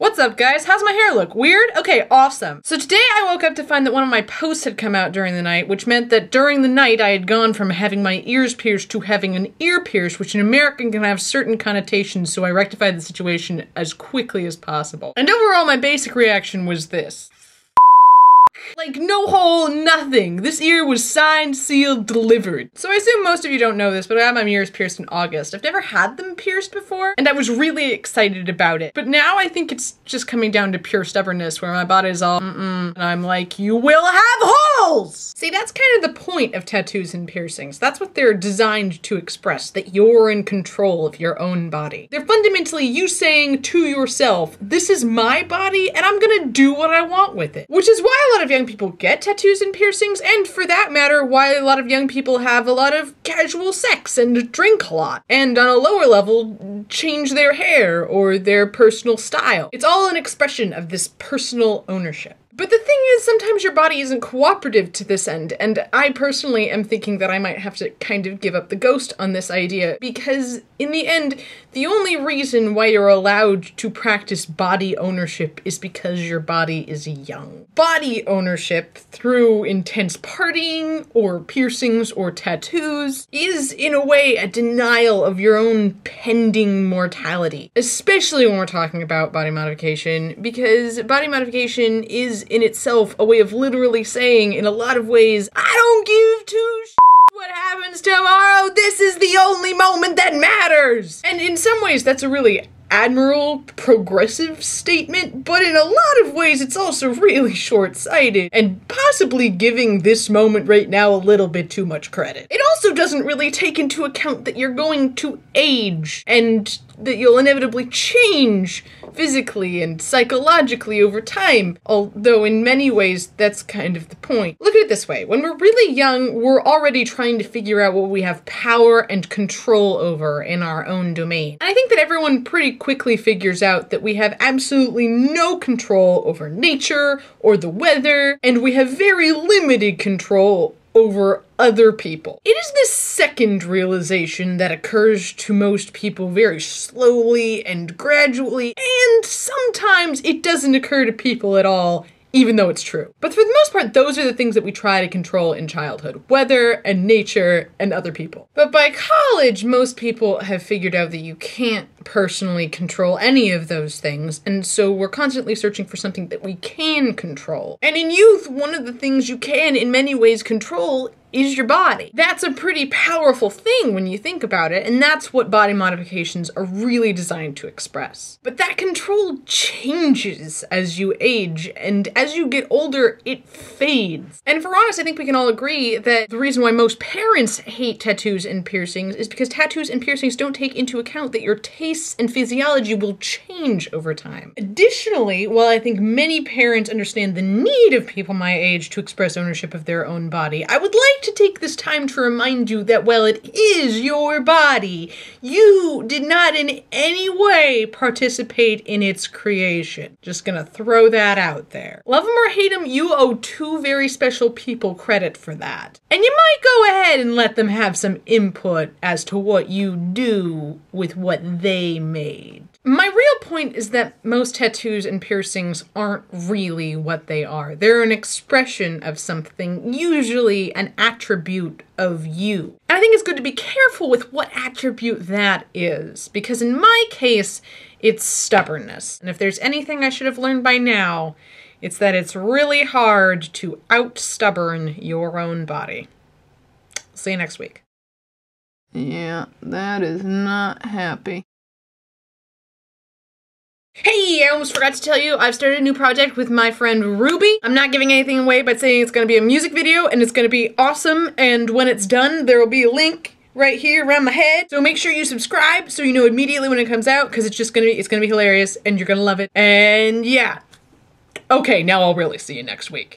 What's up, guys? How's my hair look? Weird? Okay, awesome. So today I woke up to find that one of my posts had come out during the night, which meant that during the night I had gone from having my ears pierced to having an ear pierced, which in American can have certain connotations, so I rectified the situation as quickly as possible. And overall, my basic reaction was this. Like, no hole, nothing. This ear was signed, sealed, delivered. So I assume most of you don't know this, but I had my ears pierced in August. I've never had them pierced before, and I was really excited about it. But now I think it's just coming down to pure stubbornness, where my body's all, and I'm like, you will have holes! See, that's kind of the point of tattoos and piercings. That's what they're designed to express, that you're in control of your own body. They're fundamentally you saying to yourself, this is my body, and I'm gonna do what I want with it. Which is why a lot of young people get tattoos and piercings, and for that matter, why a lot of young people have a lot of casual sex and drink a lot, and on a lower level, change their hair or their personal style. It's all an expression of this personal ownership. But the thing is, sometimes your body isn't cooperative to this end, and I personally am thinking that I might have to kind of give up the ghost on this idea, because in the end, the only reason why you're allowed to practice body ownership is because your body is young. Body ownership through intense partying, or piercings, or tattoos, is in a way a denial of your own pending mortality. Especially when we're talking about body modification, because body modification is in itself a way of literally saying, in a lot of ways, I don't give two shits what happens tomorrow, this is the only moment that matters! And in some ways, that's a really admirable, progressive statement, but in a lot of ways it's also really short-sighted, and possibly giving this moment right now a little bit too much credit. It also doesn't really take into account that you're going to age, and that you'll inevitably change physically and psychologically over time, although in many ways that's kind of the point. Look at it this way, when we're really young, we're already trying to figure out what we have power and control over in our own domain. And I think that everyone pretty quickly figures out that we have absolutely no control over nature or the weather, and we have very limited control over other people. It is this second realization that occurs to most people very slowly and gradually, and sometimes it doesn't occur to people at all, even though it's true. But for the most part, those are the things that we try to control in childhood. Weather and nature and other people. But by college, most people have figured out that you can't personally control any of those things, and so we're constantly searching for something that we can control. And in youth, one of the things you can, in many ways, control is your body. That's a pretty powerful thing when you think about it, and that's what body modifications are really designed to express. But that control changes as you age, and as you get older, it fades. And if we're honest, I think we can all agree that the reason why most parents hate tattoos and piercings is because tattoos and piercings don't take into account that your tastes and physiology will change over time. Additionally, while I think many parents understand the need of people my age to express ownership of their own body, I would like to take this time to remind you that while it is your body, you did not in any way participate in its creation. Just gonna throw that out there. Love them or hate them, you owe two very special people credit for that. And you might go ahead and let them have some input as to what you do with what they made. My real point is that most tattoos and piercings aren't really what they are. They're an expression of something, usually an attribute of you. And I think it's good to be careful with what attribute that is, because in my case, it's stubbornness. And if there's anything I should have learned by now, it's that it's really hard to out-stubborn your own body. See you next week. Yeah, that is not happy. Hey, I almost forgot to tell you, I've started a new project with my friend Ruby. I'm not giving anything away by saying it's gonna be a music video and it's gonna be awesome, and when it's done, there will be a link right here around my head. So make sure you subscribe so you know immediately when it comes out, because it's gonna be hilarious and you're gonna love it. And yeah. Okay, now I'll really see you next week.